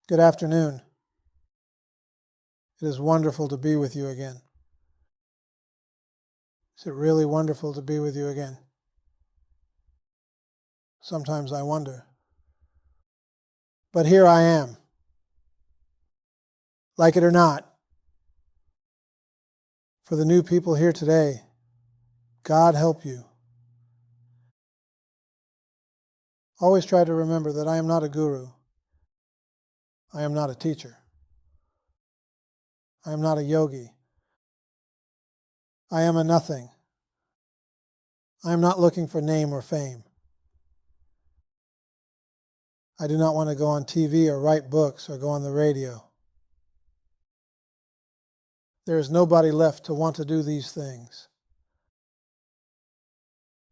Good afternoon. It is wonderful to be with you again. Is it really wonderful to be with you again? Sometimes I wonder. But here I am. Like it or not, for the new people here today, God help you. Always try to remember that I am not a guru. I am not a teacher. I am not a yogi. I am a nothing. I am not looking for name or fame. I do not want to go on TV or write books or go on the radio. There is nobody left to want to do these things.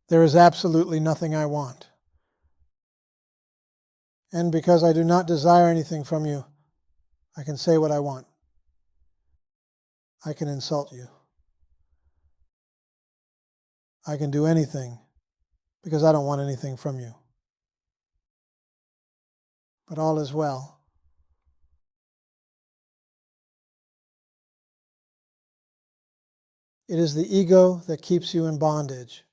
There is absolutely nothing I want. And because I do not desire anything from you, I can say what I want. I can insult you. I can do anything because I don't want anything from you. But all is well. It is the ego that keeps you in bondage.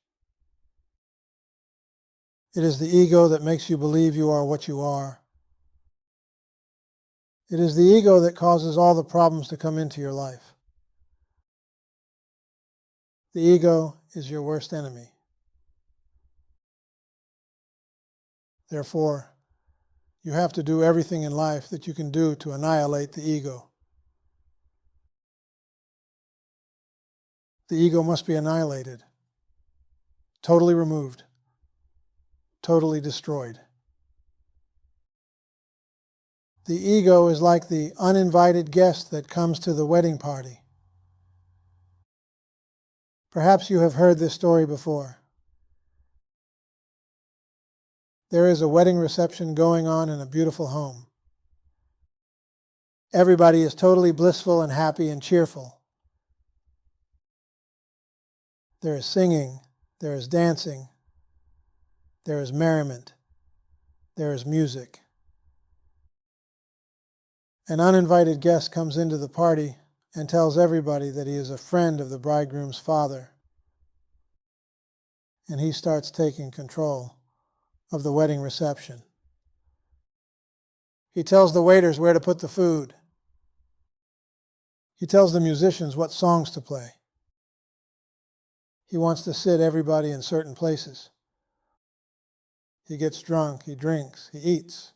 It is the ego that makes you believe you are what you are. It is the ego that causes all the problems to come into your life. The ego is your worst enemy. Therefore, you have to do everything in life that you can do to annihilate the ego. The ego must be annihilated, totally removed, totally destroyed. The ego is like the uninvited guest that comes to the wedding party. Perhaps you have heard this story before. There is a wedding reception going on in a beautiful home. Everybody is totally blissful and happy and cheerful. There is singing, there is dancing, there is merriment, there is music. An uninvited guest comes into the party and tells everybody that he is a friend of the bridegroom's father. And he starts taking control of the wedding reception. He tells the waiters where to put the food. He tells the musicians what songs to play. He wants to sit everybody in certain places. He gets drunk, he drinks, he eats.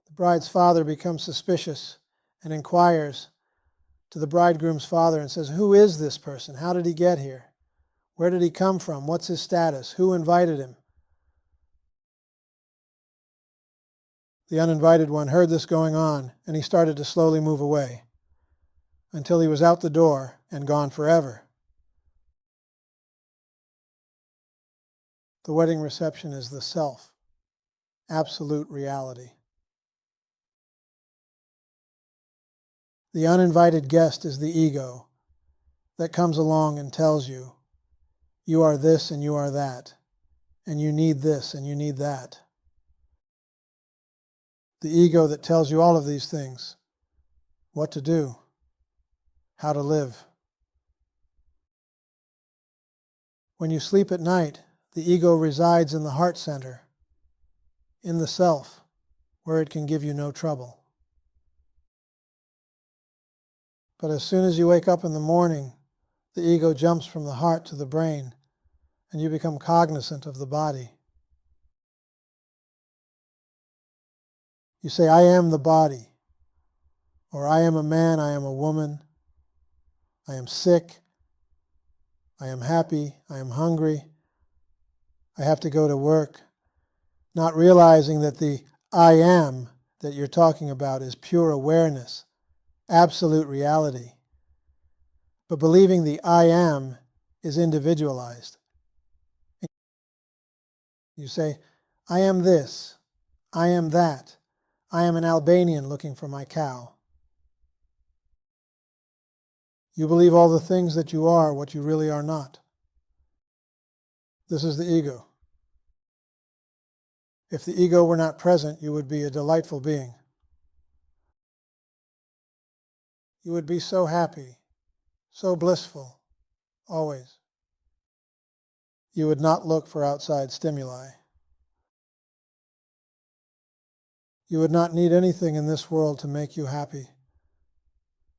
The bride's father becomes suspicious and inquires to the bridegroom's father and says, "Who is this person? How did he get here? Where did he come from? What's his status? Who invited him?" The uninvited one heard this going on, and he started to slowly move away until he was out the door and gone forever. The wedding reception is the self, absolute reality. The uninvited guest is the ego that comes along and tells you, you are this and you are that, and you need this and you need that. The ego that tells you all of these things, what to do, how to live. When you sleep at night, the ego resides in the heart center, in the self, where it can give you no trouble. But as soon as you wake up in the morning, the ego jumps from the heart to the brain, and you become cognizant of the body. You say, "I am the body," or "I am a man, I am a woman, I am sick, I am happy, I am hungry, I have to go to work," not realizing that the "I am" that you're talking about is pure awareness, absolute reality. But believing the "I am" is individualized. You say, "I am this, I am that, I am an Albanian looking for my cow." You believe all the things that you are what you really are not. This is the ego. If the ego were not present, you would be a delightful being. You would be so happy, so blissful, always. You would not look for outside stimuli. You would not need anything in this world to make you happy,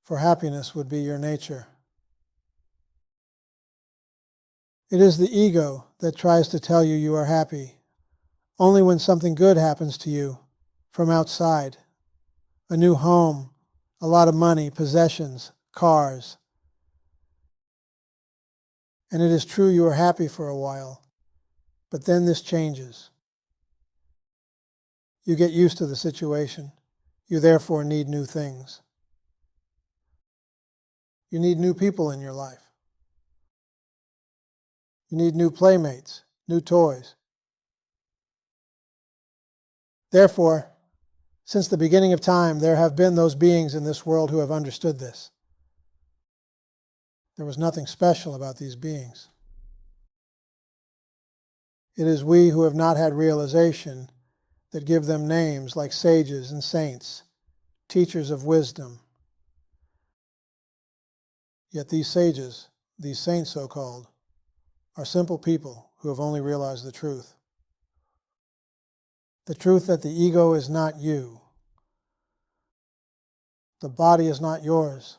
for happiness would be your nature. It is the ego that tries to tell you you are happy only when something good happens to you from outside. A new home, a lot of money, possessions, cars. And it is true you are happy for a while, but then this changes. You get used to the situation. You therefore need new things. You need new people in your life. You need new playmates, new toys. Therefore, since the beginning of time, there have been those beings in this world who have understood this. There was nothing special about these beings. It is we who have not had realization that give them names like sages and saints, teachers of wisdom. Yet these sages, these saints so-called, are simple people who have only realized the truth. The truth that the ego is not you. The body is not yours.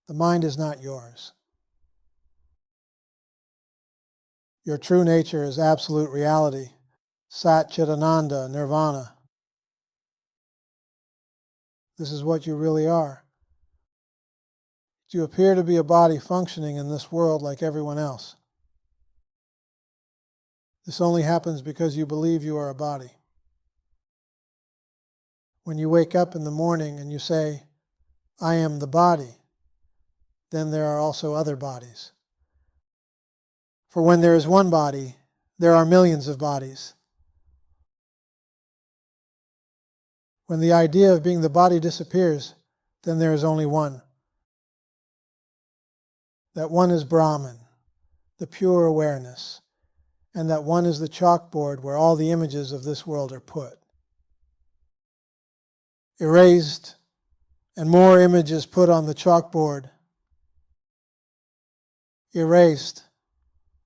The mind is not yours. Your true nature is absolute reality, Sat Chit Ananda, Nirvana. This is what you really are. You appear to be a body functioning in this world like everyone else. This only happens because you believe you are a body. When you wake up in the morning and you say, I am the body, then there are also other bodies. For when there is one body, there are millions of bodies. When the idea of being the body disappears, then there is only one. That one is Brahman, the pure awareness, and that one is the chalkboard where all the images of this world are put. Erased, and more images put on the chalkboard. Erased,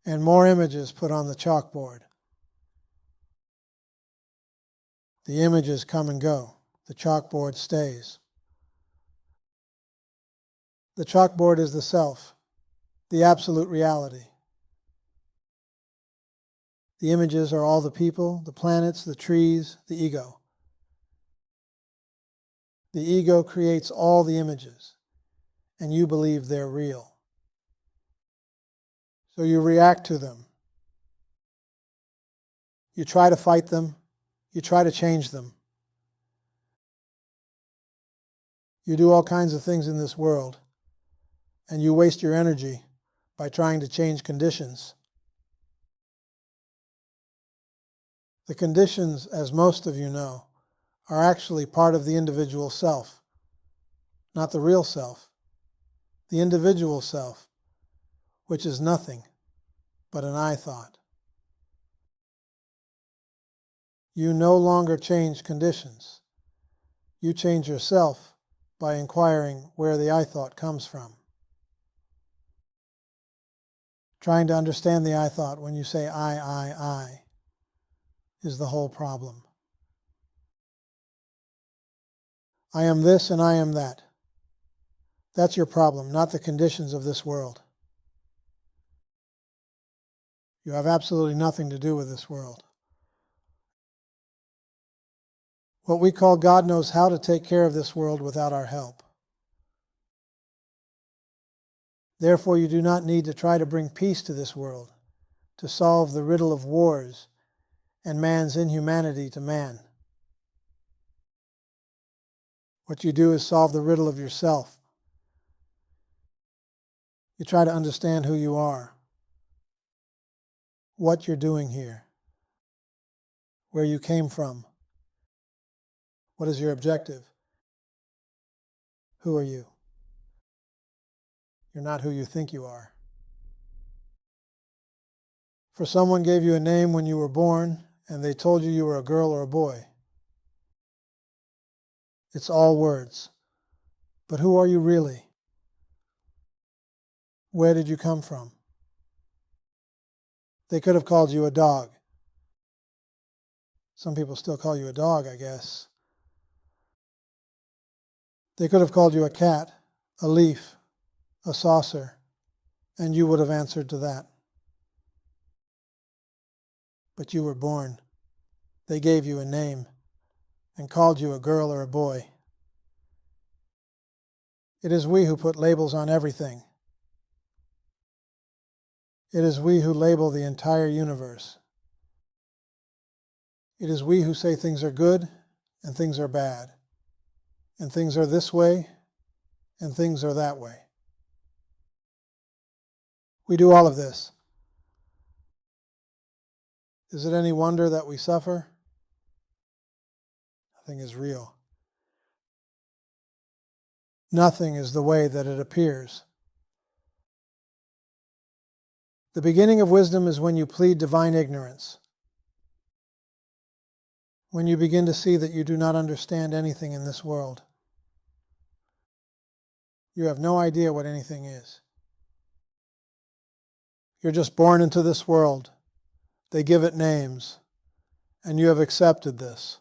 and more images put on the chalkboard. The images come and go. The chalkboard stays. The chalkboard is the self, the absolute reality. The images are all the people, the planets, the trees, the ego. The ego creates all the images, and you believe they're real. So you react to them. You try to fight them. You try to change them. You do all kinds of things in this world, and you waste your energy by trying to change conditions. The conditions, as most of you know, are actually part of the individual self, not the real self. The individual self, which is nothing but an I thought. You no longer change conditions. You change yourself by inquiring where the I thought comes from. Trying to understand the I thought when you say I is the whole problem. I am this and I am that. That's your problem, not the conditions of this world. You have absolutely nothing to do with this world. What we call God knows how to take care of this world without our help. Therefore, you do not need to try to bring peace to this world, to solve the riddle of wars and man's inhumanity to man. What you do is solve the riddle of yourself. You try to understand who you are, what you're doing here, where you came from, what is your objective, who are you? You're not who you think you are. For someone gave you a name when you were born, and they told you you were a girl or a boy. It's all words. But who are you really? Where did you come from? They could have called you a dog. Some people still call you a dog, I guess. They could have called you a cat, a leaf, a saucer, and you would have answered to that. But you were born. They gave you a name and called you a girl or a boy. It is we who put labels on everything. It is we who label the entire universe. It is we who say things are good and things are bad, and things are this way and things are that way. We do all of this. Is it any wonder that we suffer? Nothing is real. Nothing is the way that it appears. The beginning of wisdom is when you plead divine ignorance. When you begin to see that you do not understand anything in this world. You have no idea what anything is. You're just born into this world. They give it names, and you have accepted this.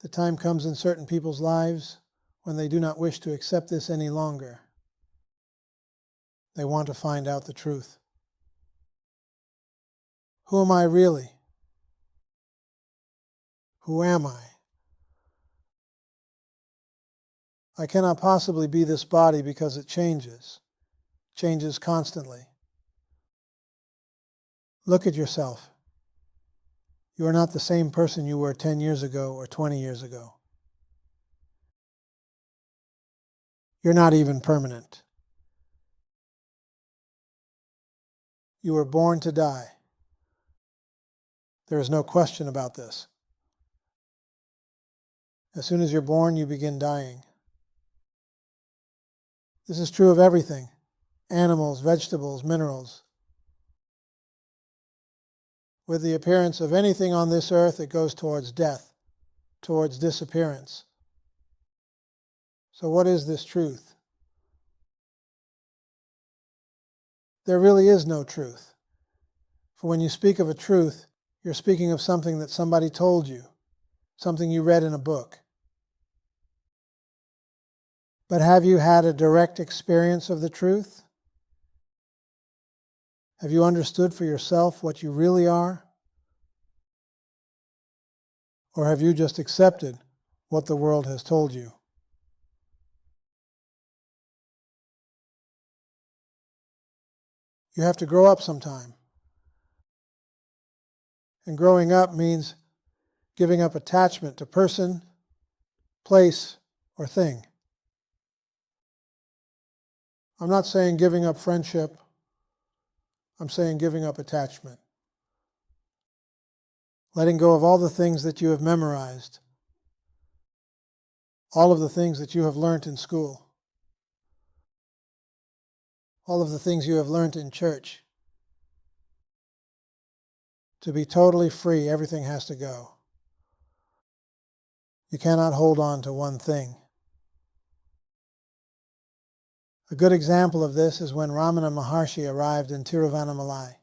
The time comes in certain people's lives when they do not wish to accept this any longer. They want to find out the truth. Who am I really? Who am I? I cannot possibly be this body because it changes constantly. Look at yourself. You are not the same person you were 10 years ago or 20 years ago. You're not even permanent. You were born to die. There is no question about this. As soon as you're born, you begin dying. This is true of everything. Animals, vegetables, minerals. With the appearance of anything on this earth, it goes towards death, towards disappearance. So what is this truth? There really is no truth. For when you speak of a truth, you're speaking of something that somebody told you, something you read in a book. But have you had a direct experience of the truth? Have you understood for yourself what you really are? Or have you just accepted what the world has told you? You have to grow up sometime. And growing up means giving up attachment to person, place, or thing. I'm not saying giving up friendship. I'm saying giving up attachment. Letting go of all the things that you have memorized. All of the things that you have learned in school. All of the things you have learned in church. To be totally free, everything has to go. You cannot hold on to one thing. A good example of this is when Ramana Maharshi arrived in Tiruvannamalai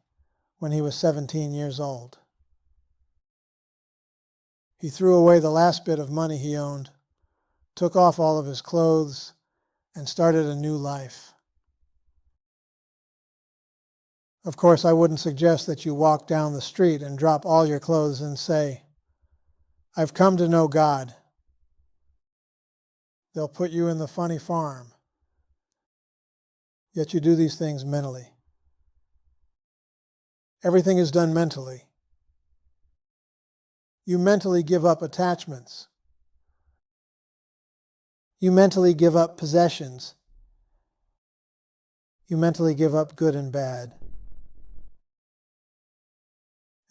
when he was 17 years old. He threw away the last bit of money he owned, took off all of his clothes, and started a new life. Of course, I wouldn't suggest that you walk down the street and drop all your clothes and say, "I've come to know God." They'll put you in the funny farm. Yet you do these things mentally. Everything is done mentally. You mentally give up attachments. You mentally give up possessions. You mentally give up good and bad.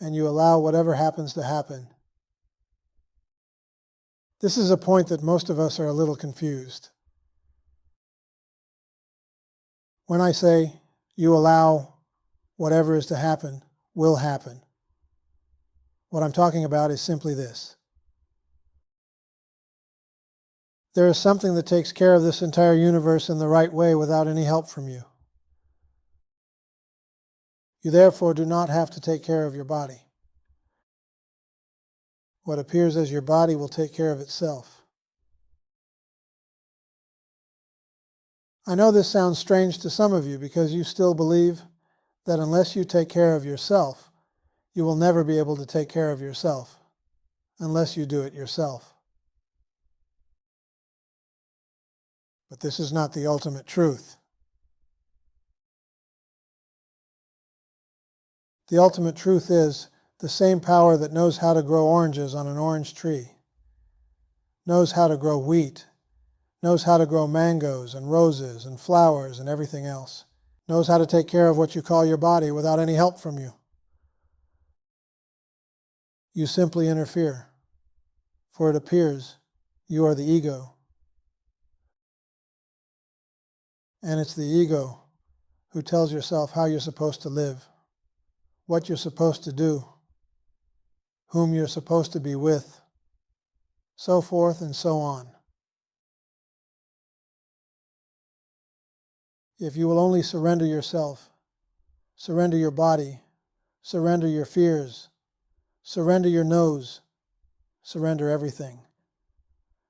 And you allow whatever happens to happen. This is a point that most of us are a little confused. When I say you allow whatever is to happen will happen. What I'm talking about is simply this. There is something that takes care of this entire universe in the right way without any help from you. You therefore do not have to take care of your body. What appears as your body will take care of itself. I know this sounds strange to some of you because you still believe that unless you take care of yourself, you will never be able to take care of yourself unless you do it yourself. But this is not the ultimate truth. The ultimate truth is the same power that knows how to grow oranges on an orange tree, knows how to grow wheat, knows how to grow mangoes and roses and flowers and everything else, knows how to take care of what you call your body without any help from you. You simply interfere, for it appears you are the ego. And it's the ego who tells yourself how you're supposed to live, what you're supposed to do, whom you're supposed to be with, so forth and so on. If you will only surrender yourself, surrender your body, surrender your fears, surrender your nose, surrender everything,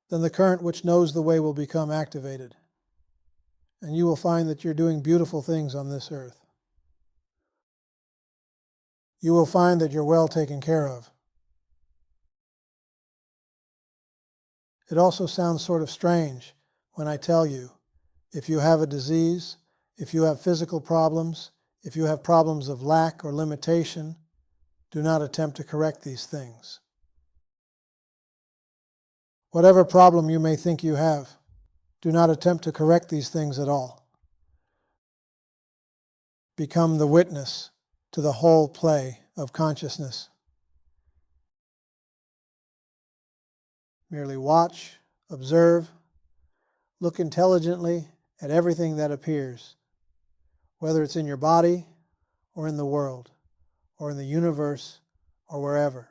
then the current which knows the way will become activated, and you will find that you're doing beautiful things on this earth. You will find that you're well taken care of. It also sounds sort of strange when I tell you, if you have a disease, if you have physical problems, if you have problems of lack or limitation, do not attempt to correct these things. Whatever problem you may think you have, do not attempt to correct these things at all. Become the witness to the whole play of consciousness. Merely watch, observe, look intelligently at everything that appears, whether it's in your body or in the world or in the universe or wherever.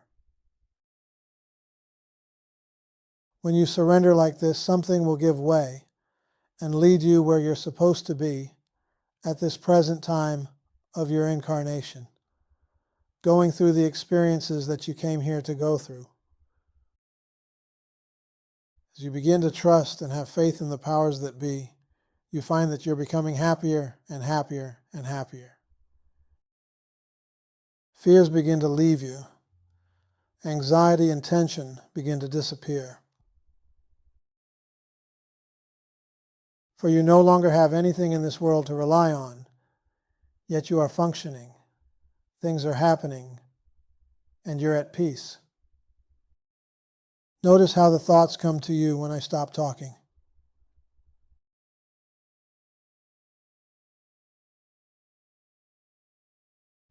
When you surrender like this, something will give way and lead you where you're supposed to be at this present time of your incarnation, going through the experiences that you came here to go through. As you begin to trust and have faith in the powers that be, you find that you're becoming happier and happier and happier. Fears begin to leave you. Anxiety and tension begin to disappear. For you no longer have anything in this world to rely on, yet you are functioning. Things are happening, and you're at peace. Notice how the thoughts come to you when I stop talking.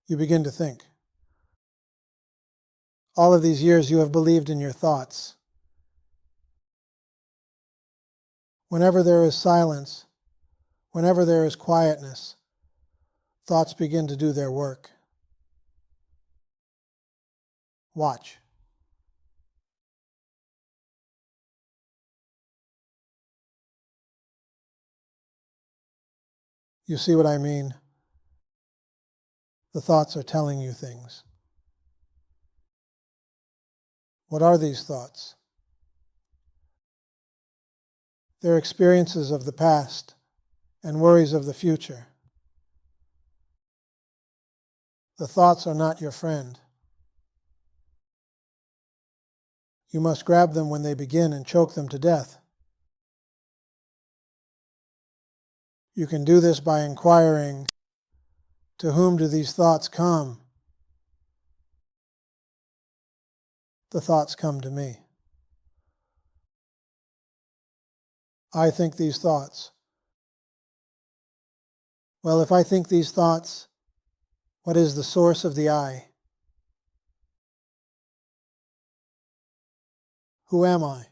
You begin to think. All of these years you have believed in your thoughts. Whenever there is silence, whenever there is quietness, thoughts begin to do their work. Watch. You see what I mean? The thoughts are telling you things. What are these thoughts? They're experiences of the past and worries of the future. The thoughts are not your friend. You must grab them when they begin and choke them to death. You can do this by inquiring, to whom do these thoughts come? The thoughts come to me. I think these thoughts. Well, if I think these thoughts, what is the source of the I? Who am I?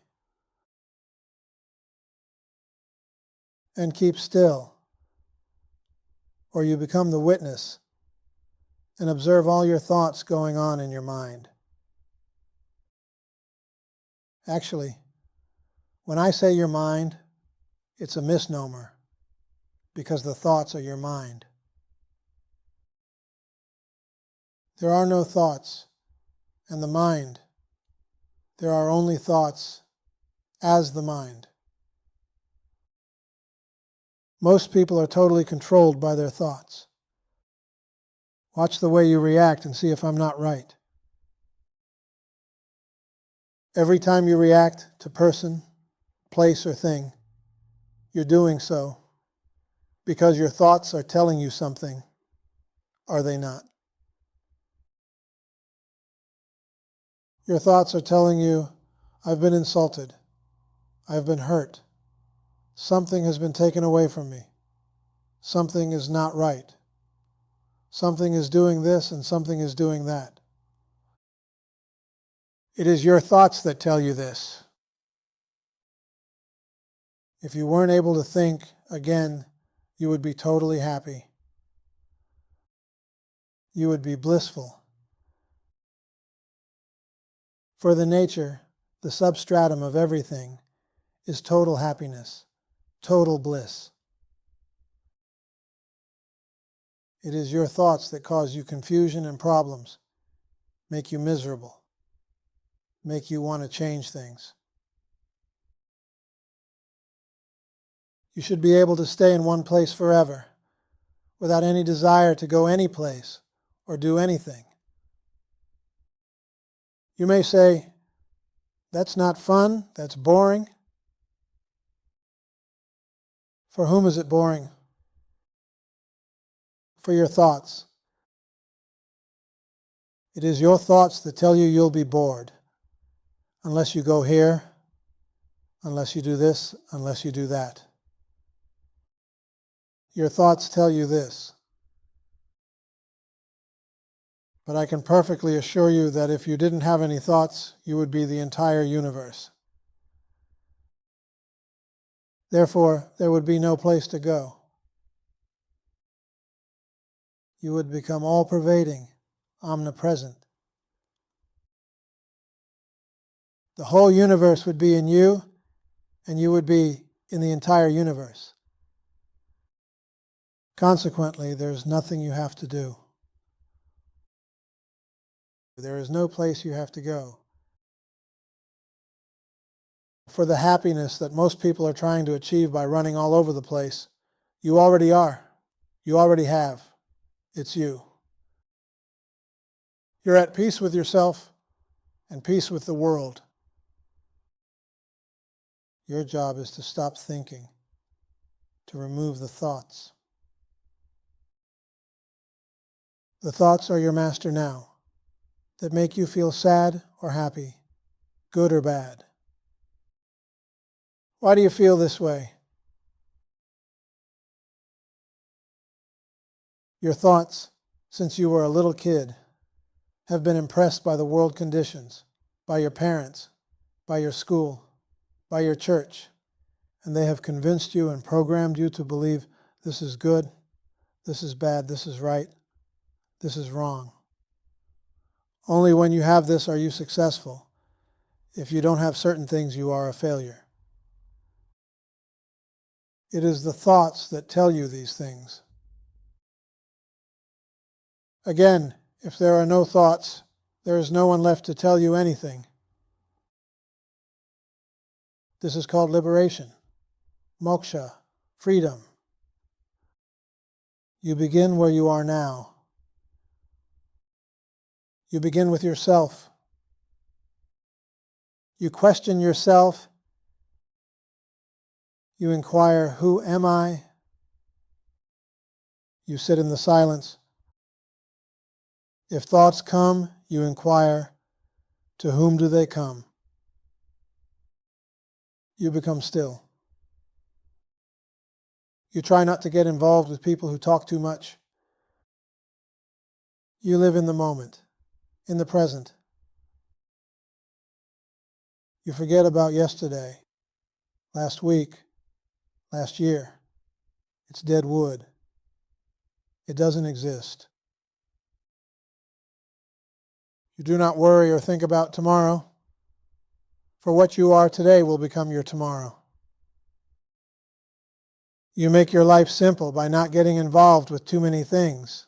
And keep still, or you become the witness and observe all your thoughts going on in your mind. Actually, when I say your mind, it's a misnomer because the thoughts are your mind. There are no thoughts, and the mind. There are only thoughts as the mind. Most people are totally controlled by their thoughts. Watch the way you react and see if I'm not right. Every time you react to person, place, or thing, you're doing so because your thoughts are telling you something, are they not? Your thoughts are telling you, I've been insulted, I've been hurt, something has been taken away from me, something is not right, something is doing this and something is doing that. It is your thoughts that tell you this. If you weren't able to think again, you would be totally happy. You would be blissful. For the nature, the substratum of everything, is total happiness, total bliss. It is your thoughts that cause you confusion and problems, make you miserable, make you want to change things. You should be able to stay in one place forever, without any desire to go any place or do anything. You may say, that's not fun, that's boring. For whom is it boring? For your thoughts. It is your thoughts that tell you you'll be bored, unless you go here, unless you do this, unless you do that. Your thoughts tell you this. But I can perfectly assure you that if you didn't have any thoughts, you would be the entire universe. Therefore, there would be no place to go. You would become all-pervading, omnipresent. The whole universe would be in you, and you would be in the entire universe. Consequently, there's nothing you have to do. There is no place you have to go. For the happiness that most people are trying to achieve by running all over the place, you already are. You already have. It's you. You're at peace with yourself and peace with the world. Your job is to stop thinking, to remove the thoughts. The thoughts are your master now, that make you feel sad or happy, good or bad. Why do you feel this way? Your thoughts, since you were a little kid, have been impressed by the world conditions, by your parents, by your school, by your church, and they have convinced you and programmed you to believe this is good, this is bad, this is right, this is wrong. Only when you have this are you successful. If you don't have certain things, you are a failure. It is the thoughts that tell you these things. Again, if there are no thoughts, there is no one left to tell you anything. This is called liberation, moksha, freedom. You begin where you are now. You begin with yourself. You question yourself. You inquire, who am I? You sit in the silence. If thoughts come, you inquire, to whom do they come? You become still. You try not to get involved with people who talk too much. You live in the moment, in the present. You forget about yesterday, last week, last year. It's dead wood. It doesn't exist. You do not worry or think about tomorrow, for what you are today will become your tomorrow. You make your life simple by not getting involved with too many things.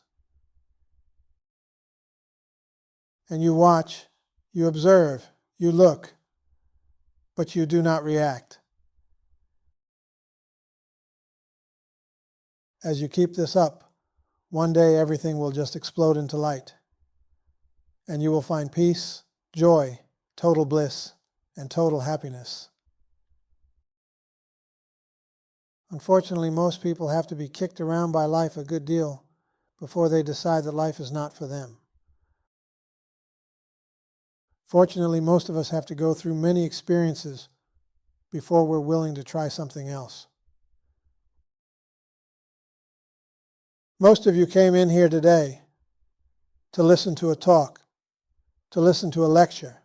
And you watch, you observe, you look, but you do not react. As you keep this up, one day everything will just explode into light, and you will find peace, joy, total bliss, and total happiness. Unfortunately, most people have to be kicked around by life a good deal before they decide that life is not for them. Fortunately, most of us have to go through many experiences before we're willing to try something else. Most of you came in here today to listen to a talk, to listen to a lecture,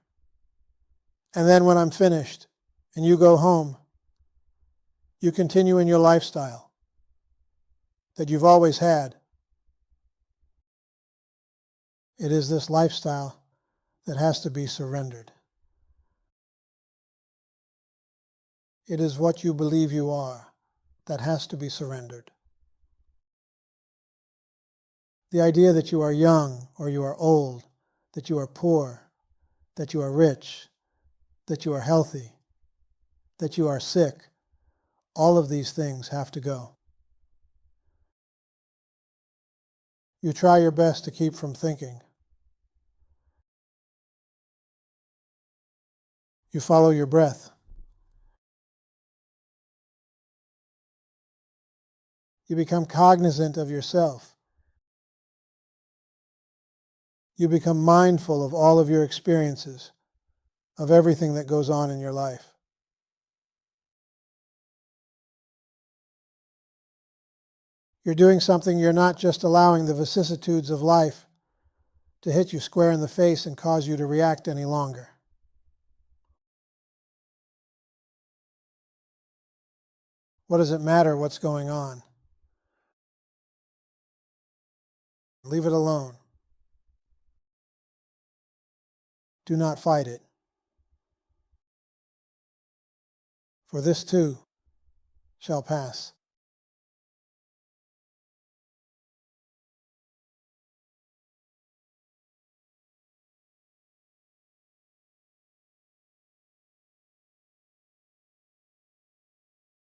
and then when I'm finished and you go home, you continue in your lifestyle that you've always had. It is this lifestyle that has to be surrendered. It is what you believe you are that has to be surrendered. The idea that you are young or you are old, that you are poor, that you are rich, that you are healthy, that you are sick, all of these things have to go. You try your best to keep from thinking. You follow your breath. You become cognizant of yourself. You become mindful of all of your experiences, of everything that goes on in your life. You're doing something. You're not just allowing the vicissitudes of life to hit you square in the face and cause you to react any longer. What does it matter what's going on? Leave it alone. Do not fight it. For this too shall pass.